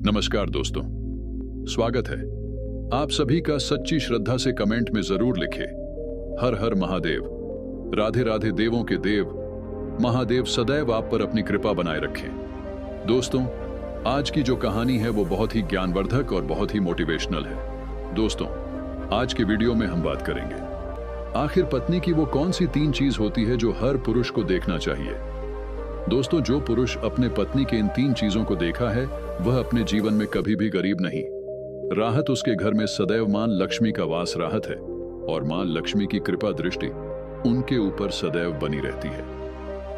नमस्कार दोस्तों, स्वागत है आप सभी का। सच्ची श्रद्धा से कमेंट में जरूर लिखें हर हर महादेव। राधे राधे देवों के देव महादेव सदैव आप पर अपनी कृपा बनाए रखें। दोस्तों, आज की जो कहानी है वो बहुत ही ज्ञानवर्धक और बहुत ही मोटिवेशनल है। दोस्तों, आज के वीडियो में हम बात करेंगे आखिर पत्नी की वो कौन सी 3 चीज होती है जो हर पुरुष को देखना चाहिए। दोस्तों, जो पुरुष अपने पत्नी के इन 3 चीजों को देखा है वह अपने जीवन में कभी भी गरीब नहीं। राहत उसके घर में सदैव मां लक्ष्मी का वास राहत है और मां लक्ष्मी की कृपा दृष्टि उनके ऊपर सदैव बनी रहती है।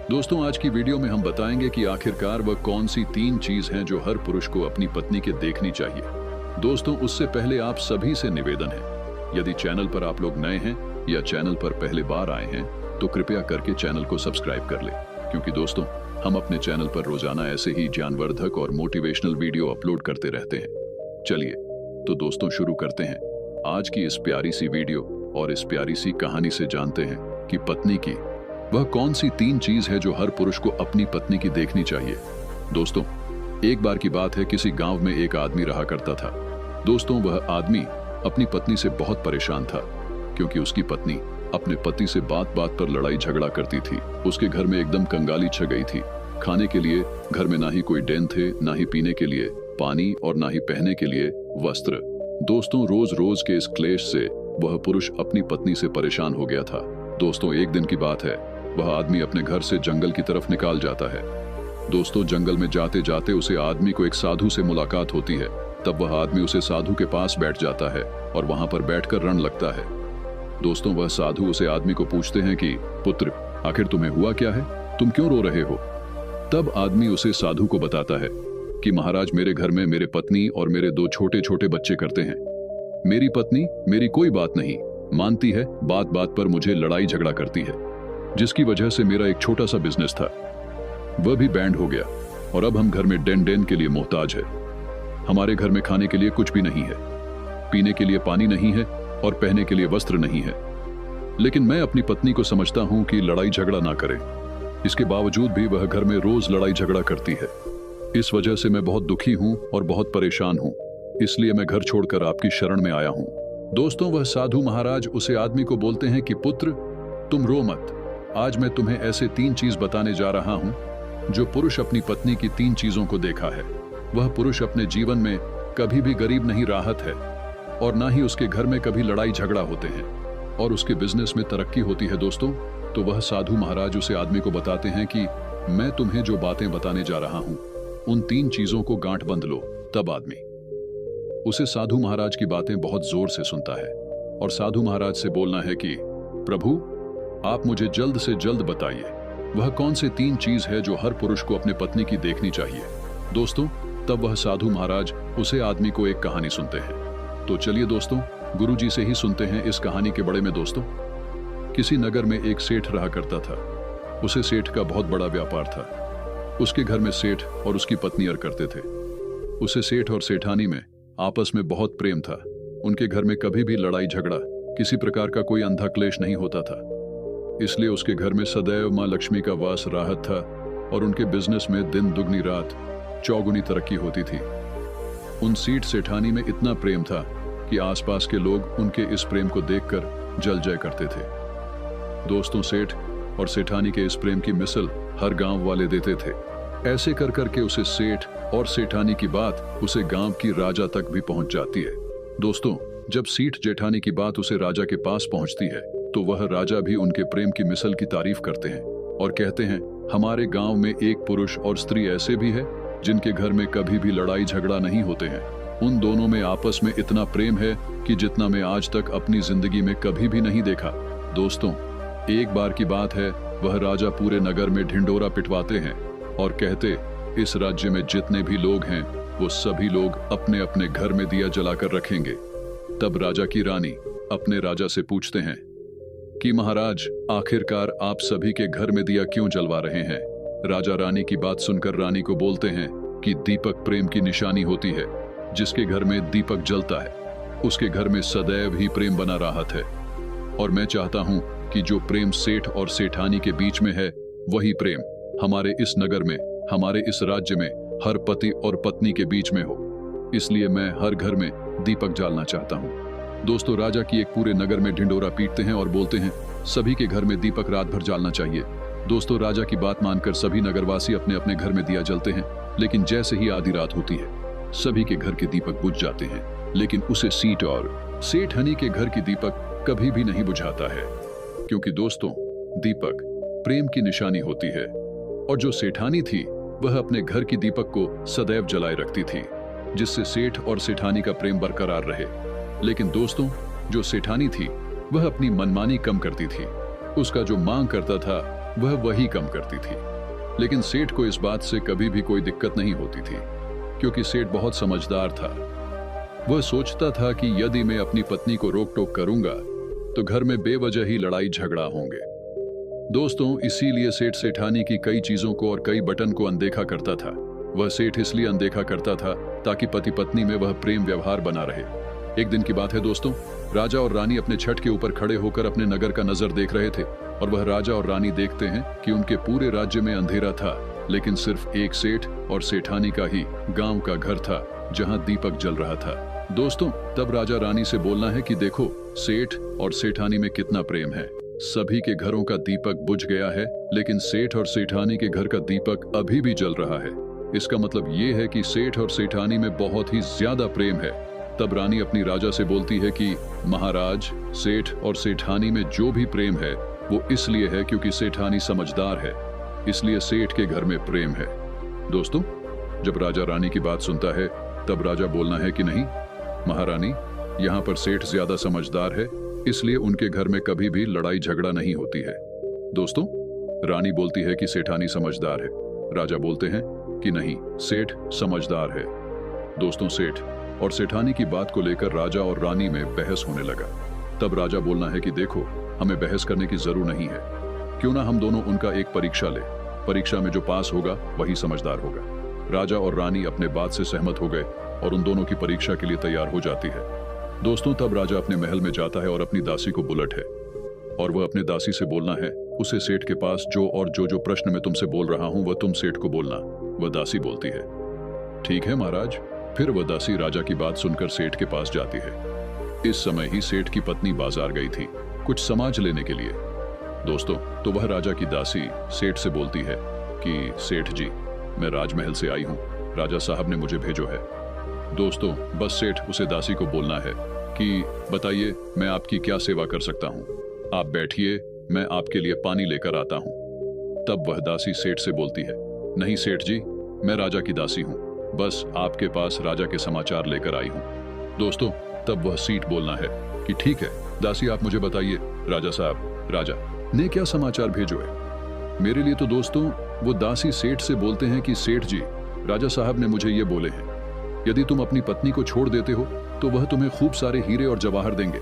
दोस्तों, आज की वीडियो में हम बताएंगे कि आखिरकार वह कौन सी 3 चीज हैं जो हर पुरुष को अपनी पत्नी के देखनी चाहिए। दोस्तों, उससे पहले आप सभी से निवेदन है, यदि चैनल पर आप लोग नए हैं या चैनल पर पहले बार आए हैं तो कृपया करके चैनल को सब्सक्राइब कर ले, क्योंकि दोस्तों हम अपने चैनल पर रोजाना ऐसे ही ज्ञानवर्धक और मोटिवेशनल वीडियो अपलोड करते रहते हैं। चलिए तो दोस्तों शुरू करते हैं आज की इस प्यारी सी वीडियो और इस प्यारी सी कहानी से जानते हैं कि पत्नी की वह कौन सी 3 चीज है जो हर पुरुष को अपनी पत्नी की देखनी चाहिए। दोस्तों, एक बार की बात है, किसी गांव में एक आदमी रहा करता था। दोस्तों, वह आदमी अपनी पत्नी से बहुत परेशान था क्योंकि उसकी पत्नी अपने पति से बात बात पर लड़ाई झगड़ा करती थी। उसके घर में एकदम कंगाली छा गई थी। खाने के लिए घर में ना ही कोई डेन थे, ना ही पीने के लिए पानी और ना ही पहनने के लिए वस्त्र। दोस्तों, रोज रोज के इस क्लेश से वह पुरुष अपनी पत्नी से परेशान हो गया था। दोस्तों, एक दिन की बात है, वह आदमी अपने घर से जंगल की तरफ निकाल जाता है। दोस्तों, जंगल में जाते जाते उसे आदमी को एक साधु से मुलाकात होती है। तब वह आदमी उसे साधु के पास बैठ जाता है और वहां पर बैठकर रण लगता है। दोस्तों, वह साधु उसे आदमी को पूछते हैं कि पुत्र, आखिर तुम्हें हुआ क्या है, तुम क्यों रो रहे हो। तब आदमी उसे साधु को बताता है कि महाराज, मेरे घर में मेरे पत्नी और मेरे 2 छोटे छोटे बच्चे करते हैं। मेरी पत्नी मेरी कोई बात नहीं मानती है, बात बात पर मुझे लड़ाई झगड़ा करती है, जिसकी वजह से मेरा एक छोटा सा बिजनेस था वह भी बैंड हो गया और अब हम घर में डेन के लिए मोहताज है। हमारे घर में खाने के लिए कुछ भी नहीं है, पीने के लिए पानी नहीं है और पहनने के लिए वस्त्र नहीं है। लेकिन मैं अपनी पत्नी को समझता हूं कि लड़ाई झगड़ा ना करे, इसके बावजूद भी वह घर में रोज लड़ाई झगड़ा करती है। इस वजह से मैं बहुत दुखी हूं और बहुत परेशान हूं, इसलिए मैं घर छोड़कर आपकी शरण में आया हूं। दोस्तों, वह साधु महाराज उसे आदमी को बोलते हैं कि पुत्र, तुम रो मत, आज मैं तुम्हें ऐसे 3 चीज बताने जा रहा हूं जो पुरुष अपनी पत्नी की 3 चीजों को देखा है वह पुरुष अपने जीवन में कभी भी गरीब नहीं राहत है और ना ही उसके घर में कभी लड़ाई झगड़ा होते हैं और उसके बिजनेस में तरक्की होती है। दोस्तों, तो वह साधु महाराज उसे आदमी को बताते हैं कि मैं तुम्हें जो बातें बताने जा रहा हूं उन 3 चीजों को गांठ बंध लो। तब आदमी उसे साधु महाराज की बातें बहुत जोर से सुनता है और साधु महाराज से बोलना है कि प्रभु, आप मुझे जल्द से जल्द बताइए वह कौन से 3 चीज है जो हर पुरुष को अपने पत्नी की देखनी चाहिए। दोस्तों, तब वह साधु महाराज उसे आदमी को एक कहानी सुनते हैं। तो चलिए दोस्तों, गुरुजी से ही सुनते हैं इस कहानी के बड़े में। दोस्तों, किसी नगर में एक सेठ रहा करता था। उसे सेठ का बहुत बड़ा व्यापार था। उसके घर में सेठ और उसकी पत्नी रहा करते थे। उसे सेठ और सेठानी में आपस में बहुत प्रेम था। उनके घर में कभी भी लड़ाई झगड़ा, किसी प्रकार का कोई अंधा क्लेश नहीं होता था। इसलिए उसके घर में सदैव मां लक्ष्मी का वास राहत था और उनके बिजनेस में दिन दुगनी रात चौगुनी तरक्की होती थी। उन सेठ सेठानी में इतना प्रेम था कि आसपास के लोग उनके इस प्रेम को देखकर जल जय करते थे। दोस्तों, सेठ और सेठानी के इस प्रेम की मिसाल हर गांव वाले देते थे। ऐसे कर करके उसे सेठ और सेठानी की बात उसे गांव की राजा तक भी पहुंच जाती है। दोस्तों, जब सेठ जेठानी की बात उसे राजा के पास पहुंचती है तो वह राजा भी उनके प्रेम की मिसाल की तारीफ करते हैं और कहते हैं, हमारे गांव में एक पुरुष और स्त्री ऐसे भी है जिनके घर में कभी भी लड़ाई झगड़ा नहीं होते हैं। उन दोनों में आपस में इतना प्रेम है कि जितना मैं आज तक अपनी जिंदगी में कभी भी नहीं देखा। दोस्तों, एक बार की बात है, वह राजा पूरे नगर में ढिंडोरा पिटवाते हैं और कहते, इस राज्य में जितने भी लोग हैं वो सभी लोग अपने अपने घर में दिया जलाकर रखेंगे। तब राजा की रानी अपने राजा से पूछते हैं कि महाराज, आखिरकार आप सभी के घर में दिया क्यों जलवा रहे हैं। राजा रानी की बात सुनकर रानी को बोलते हैं कि दीपक प्रेम की निशानी होती है। जिसके घर में दीपक जलता है उसके घर में सदैव ही प्रेम बना राहत है और मैं चाहता हूं कि जो प्रेम सेठ और सेठानी के बीच में है वही प्रेम हमारे इस नगर में, हमारे इस राज्य में हर पति और पत्नी के बीच में हो। इसलिए मैं हर घर में दीपक जालना चाहता हूँ। दोस्तों, राजा की एक पूरे नगर में ढिंडोरा पीटते हैं और बोलते हैं सभी के घर में दीपक रात भर जालना चाहिए। दोस्तों, राजा की बात मानकर सभी नगरवासी अपने अपने घर में दिया जलते हैं, लेकिन जैसे ही आधी रात होती है सभी के घर के दीपक बुझ जाते हैं, लेकिन उसे सीट और सेठ हनी के घर की दीपक कभी भी नहीं बुझाता है, क्योंकि दोस्तों दीपक प्रेम की निशानी होती है और जो सेठानी थी वह अपने घर की दीपक को सदैव जलाए रखती थी, जिससे सेठ और सेठानी का प्रेम बरकरार रहे। लेकिन दोस्तों, जो सेठानी थी वह अपनी मनमानी कम करती थी, उसका जो मांग करता था वह वही कम करती थी। लेकिन सेठ को इस बात से कभी भी कोई दिक्कत नहीं होती थी, क्योंकि सेठ बहुत समझदार था। वह सोचता था कि यदि मैं अपनी पत्नी को रोक टोक करूंगा तो घर में बेवजह ही लड़ाई झगड़ा होंगे। दोस्तों, इसीलिए सेठ सेठानी की कई चीजों को और कई बटन को अनदेखा करता था। वह सेठ इसलिए अनदेखा करता था ताकि पति पत्नी में वह प्रेम व्यवहार बना रहे। एक दिन की बात है दोस्तों, राजा और रानी अपने छत के ऊपर खड़े होकर अपने नगर का नजर देख रहे थे और वह राजा और रानी देखते हैं कि उनके पूरे राज्य में अंधेरा था, लेकिन सिर्फ एक सेठ और सेठानी का ही गांव का घर था जहां दीपक जल रहा था। दोस्तों, तब राजा रानी से बोलना है कि देखो सेठ और सेठानी में कितना प्रेम है। सभी के घरों का दीपक बुझ गया है, लेकिन सेठ और सेठानी के घर का दीपक अभी भी जल रहा है। इसका मतलब ये है कि सेठ और सेठानी में बहुत ही ज्यादा प्रेम है। तब रानी अपनी राजा से बोलती है कि महाराज, सेठ और सेठानी में जो भी प्रेम है वो इसलिए है क्योंकि सेठानी समझदार है, इसलिए सेठ के घर में प्रेम है। दोस्तों, जब राजा रानी की बात सुनता है तब राजा बोलना है कि नहीं महारानी, यहाँ पर सेठ ज्यादा समझदार है, इसलिए उनके घर में कभी भी लड़ाई झगड़ा नहीं होती है। दोस्तों, रानी बोलती है कि सेठानी समझदार है, राजा बोलते हैं कि नहीं, सेठ समझदार है। दोस्तों, सेठ और सेठानी की बात को लेकर राजा और रानी में बहस होने लगा। तब राजा बोलना है कि देखो, हमें बहस करने की जरूरत नहीं है, क्यों ना हम दोनों उनका एक परीक्षा ले, परीक्षा में जो पास होगा वही समझदार होगा। राजा और रानी अपने बात से सहमत हो गए और उन दोनों की परीक्षा के लिए तैयार हो जाती है। दोस्तों, तब राजा अपने महल में जाता है और अपनी दासी को बुलट है और वह अपने दासी से बोलना है उसे सेठ के पास जो प्रश्न मैं तुमसे बोल रहा हूं वह तुम सेठ को बोलना। वह दासी बोलती है ठीक है महाराज। फिर वह दासी राजा की बात सुनकर सेठ के पास जाती है। इस समय ही सेठ की पत्नी बाजार गई थी कुछ समाज लेने के लिए। दोस्तों, तो वह राजा की दासी सेठ से बोलती है कि सेठ जी, मैं राजमहल से आई हूँ, राजा साहब ने मुझे भेजो है। दोस्तों, बस सेठ उसे दासी को बोलना है कि बताइए मैं आपकी क्या सेवा कर सकता हूँ, आप बैठिए, मैं आपके लिए पानी लेकर आता हूँ। तब वह दासी सेठ से बोलती है नहीं सेठ जी, मैं राजा की दासी हूँ, बस आपके पास राजा के समाचार लेकर आई हूँ। दोस्तों, तब वह सीट बोलना है कि ठीक है दासी, आप मुझे बताइए राजा साहब, राजा ने क्या समाचार भेजो है मेरे लिए। तो दोस्तों, वो दासी सेठ से बोलते हैं कि सेठ जी, राजा साहब ने मुझे ये बोले हैं यदि तुम अपनी पत्नी को छोड़ देते हो तो वह तुम्हें खूब सारे हीरे और जवाहर देंगे,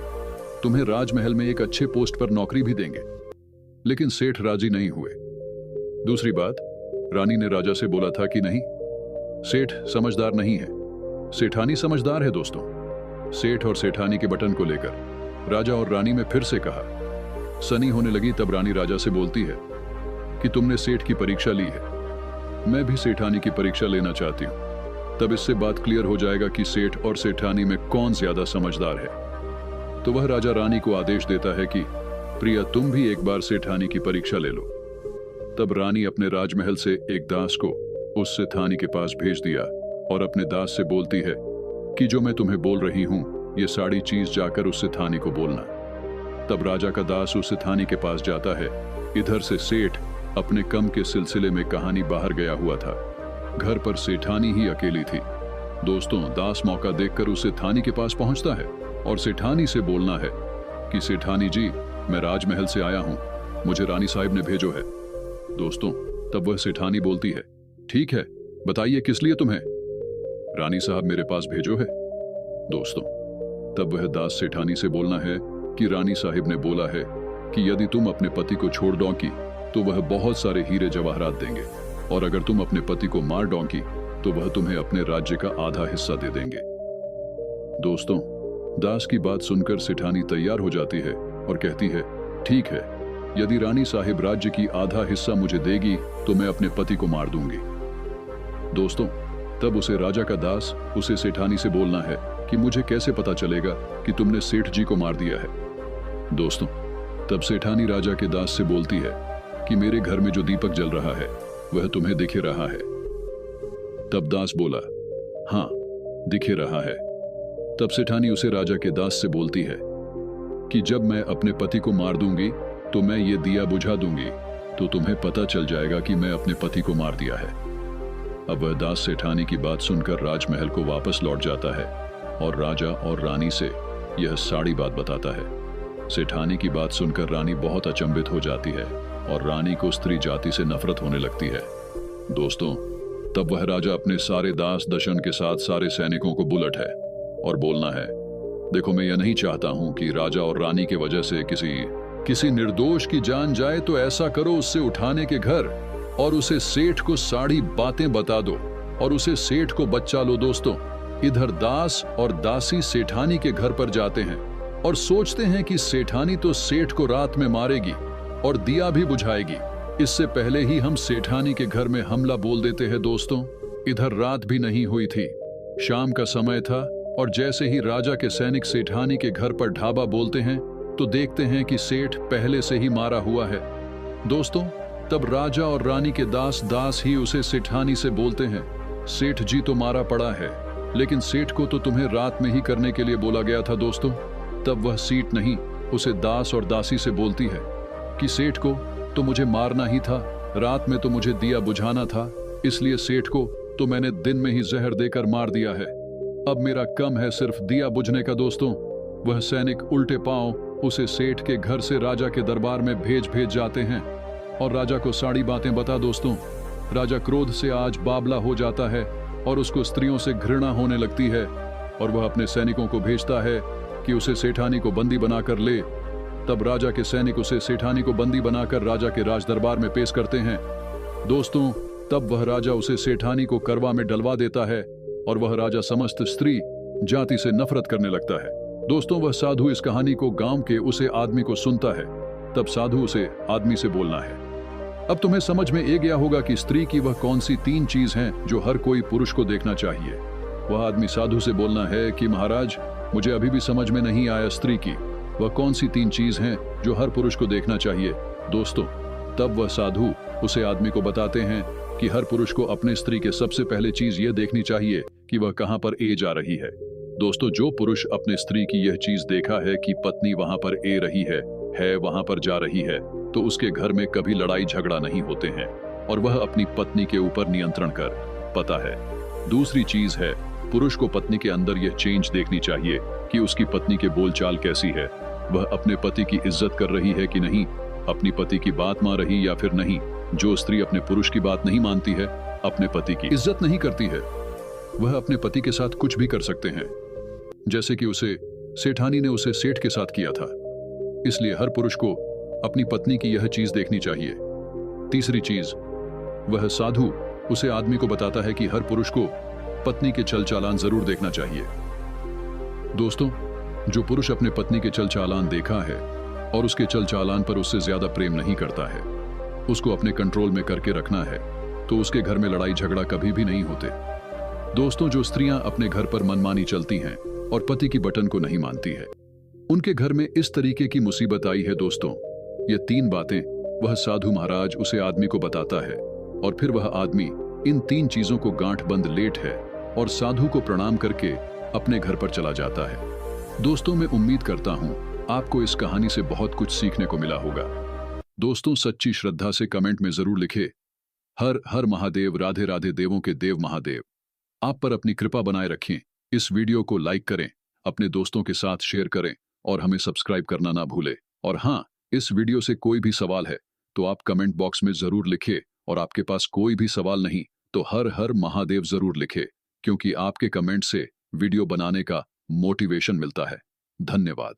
तुम्हें राजमहल में एक अच्छे पोस्ट पर नौकरी भी देंगे। लेकिन सेठ राजी नहीं हुए। दूसरी बात, रानी ने राजा से बोला था कि नहीं, सेठ समझदार नहीं है, सेठानी समझदार है। दोस्तों, सेठ और सेठानी के बटन को लेकर राजा और रानी में फिर से कहा सनी होने लगी। तब रानी राजा से बोलती है कि तुमने सेठ की परीक्षा ली है, मैं भी सेठानी की परीक्षा लेना चाहती हूं, तब इससे बात क्लियर हो जाएगा कि सेठ और सेठानी में कौन ज्यादा समझदार है। तो वह राजा रानी को आदेश देता है कि प्रिया, तुम भी एक बार सेठानी की परीक्षा ले लो। तब रानी अपने राजमहल से एक दास को उस सेठानी के पास भेज दिया और अपने दास से बोलती है कि जो मैं तुम्हें बोल रही हूं ये सारी चीज जाकर उस सेठानी को बोलना। तब राजा का दास उस सेठानी के पास जाता है। इधर से सेठ अपने कम के सिलसिले में कहानी बाहर गया हुआ था, घर पर सेठानी ही अकेली थी। दोस्तों, दास मौका देखकर उस सेठानी के पास पहुंचता है और सेठानी से बोलना है कि सेठानी जी, मैं राजमहल से आया हूं, मुझे रानी साहिब ने भेजो है। दोस्तों, तब वह सेठानी बोलती है ठीक है, बताइए किस लिए तुम्हें रानी साहब मेरे पास भेजो है। दोस्तों, तब वह दास सेठानी से बोलना है कि रानी साहिब ने बोला है कि यदि तुम अपने पति को छोड़ दोगी तो वह बहुत सारे हीरे जवाहरात देंगे, और अगर तुम अपने पति को मार दोगी तो वह तुम्हें अपने राज्य का आधा हिस्सा दे देंगे। दोस्तों, दास की बात सुनकर सेठानी तैयार हो जाती है और कहती है ठीक है, यदि रानी साहिब राज्य की आधा हिस्सा मुझे देगी तो मैं अपने पति को मार दूंगी। दोस्तों, तब उसे राजा का दास उसे सेठानी से बोलना है कि मुझे कैसे पता चलेगा कि तुमने सेठ जी को मार दिया है। दोस्तों, तब सेठानी राजा के दास से बोलती है कि मेरे घर में जो दीपक जल रहा है वह तुम्हें दिख रहा है। तब दास बोला, हाँ, दिख रहा है। तब सेठानी उसे राजा के दास से बोलती है कि जब मैं अपने पति को मार दूंगी तो मैं ये दिया बुझा दूंगी, तो तुम्हें पता चल जाएगा कि मैं अपने पति को मार दिया है। अब वह दास सेठानी की बात सुनकर राजमहल को वापस लौट जाता है और राजा और रानी से यह सारी बात बताता है। सेठानी की बात सुनकर रानी बहुत अचंभित हो जाती है और रानी को स्त्री जाति से नफरत होने लगती है। दोस्तों, तब वह राजा अपने सारे दास दशन के साथ सारे सैनिकों को बुलट है और बोलना है, देखो, मैं यह नहीं चाहता हूं कि राजा और रानी के वजह से किसी निर्दोष की जान जाए, तो ऐसा करो, उससे उठाने के घर और उसे सेठ को सारी बातें बता दो और उसे सेठ को बच्चा लो। दोस्तों, इधर दास और दासी सेठानी के घर पर जाते हैं और सोचते हैं कि सेठानी तो सेठ को रात में मारेगी और दिया भी बुझाएगी। इससे पहले ही हम सेठानी के घर में हमला बोल देते हैं। दोस्तों, इधर रात भी नहीं हुई थी, शाम का समय था और जैसे ही राजा के सैनिक सेठानी के घर पर ढाबा बोलते हैं तो देखते हैं कि सेठ पहले से ही मारा हुआ है। दोस्तों, तब राजा और रानी के दास ही उसे सेठानी से बोलते हैं, सेठ जी तो मारा पड़ा है, लेकिन सेठ को तो तुम्हें रात में ही करने के लिए बोला गया था। दोस्तों, तब वह सीट नहीं उसे दास और दासी से बोलती है कि सेठ को तो मुझे मारना ही था, रात में तो मुझे दिया बुझाना था, इसलिए सेठ को तो मैंने दिन में ही जहर देकर मार दिया है। अब मेरा कम है सिर्फ दिया बुझने का। दोस्तों, वह सैनिक उल्टे पांव उसे सेठ के घर से राजा के दरबार में भेज जाते हैं और राजा को सारी बातें बता। दोस्तों, राजा क्रोध से आज बाबला हो जाता है और उसको स्त्रियों से घृणा होने लगती है और वह अपने सैनिकों को भेजता है कि उसे सेठानी को बंदी बनाकर ले। तब राजा के सैनिक उसे सेठानी को बंदी बनाकर राजा के राज दरबार में पेश करते हैं। दोस्तों, तब वह राजा उसे सेठानी को करवा में डलवा देता है और वह राजा समस्त स्त्री जाति से नफरत करने लगता है। दोस्तों, वह साधु इस कहानी को गांव के उसे आदमी को सुनता है। तब साधु उसे आदमी से बोलना है, अब तुम्हें समझ में आ गया होगा कि स्त्री की वह कौन सी 3 चीज हैं जो हर कोई पुरुष को देखना चाहिए। वह आदमी साधु से बोलना है कि महाराज, मुझे अभी भी समझ में नहीं आया, स्त्री की वह कौन सी 3 चीज हैं जो हर पुरुष को देखना चाहिए। दोस्तों, तब वह साधु उसे आदमी को बताते हैं कि हर पुरुष को अपने स्त्री के सबसे पहले चीज यह देखनी चाहिए कि वह कहां पर जा रही है। दोस्तों, जो पुरुष अपने स्त्री की यह चीज देखा है कि पत्नी वहां पर रही है वहां पर जा रही है, तो उसके घर में कभी लड़ाई झगड़ा नहीं होते हैं और वह अपनी पत्नी के ऊपर नियंत्रण कर पाता है। दूसरी चीज है, पुरुष को पत्नी के अंदर यह चेंज देखनी चाहिए कि उसकी पत्नी के बोलचाल कैसी है, वह अपने पति की इज्जत कर रही है कि नहीं, अपनी पति की बात मान रही या फिर नहीं। जो स्त्री अपने पुरुष की बात नहीं मानती है, अपने पति की इज्जत नहीं करती है, वह अपने पति के साथ कुछ भी कर सकते हैं, जैसे कि उसे सेठानी ने उसे सेठ के साथ किया था। इसलिए हर पुरुष को अपनी पत्नी की यह चीज देखनी चाहिए। तीसरी चीज, वह साधु उसे आदमी को बताता है कि हर पुरुष को पत्नी के चल चालान जरूर देखना चाहिए। दोस्तों, जो पुरुष अपने पत्नी के चल चालान देखा है और उसके चल चालान पर उससे ज्यादा प्रेम नहीं करता है, उसको अपने कंट्रोल में करके रखना है, तो उसके घर में लड़ाई झगड़ा कभी भी नहीं होते। दोस्तों, जो स्त्रियां अपने घर पर मनमानी चलती हैं और पति की बटन को नहीं मानती है, उनके घर में इस तरीके की मुसीबत आई है। दोस्तों, ये 3 बातें वह साधु महाराज उसे आदमी को बताता है और फिर वह आदमी इन 3 चीजों को गांठ बंद लेट है और साधु को प्रणाम करके अपने घर पर चला जाता है। दोस्तों, मैं उम्मीद करता हूं आपको इस कहानी से बहुत कुछ सीखने को मिला होगा। दोस्तों, सच्ची श्रद्धा से कमेंट में जरूर लिखे, हर हर महादेव, राधे राधे देवों के देव महादेव आप पर अपनी कृपा बनाए रखें। इस वीडियो को लाइक करें, अपने दोस्तों के साथ शेयर करें और हमें सब्सक्राइब करना ना भूलें। और हाँ, इस वीडियो से कोई भी सवाल है तो आप कमेंट बॉक्स में जरूर लिखें, और आपके पास कोई भी सवाल नहीं तो हर हर महादेव जरूर लिखें, क्योंकि आपके कमेंट से वीडियो बनाने का मोटिवेशन मिलता है। धन्यवाद।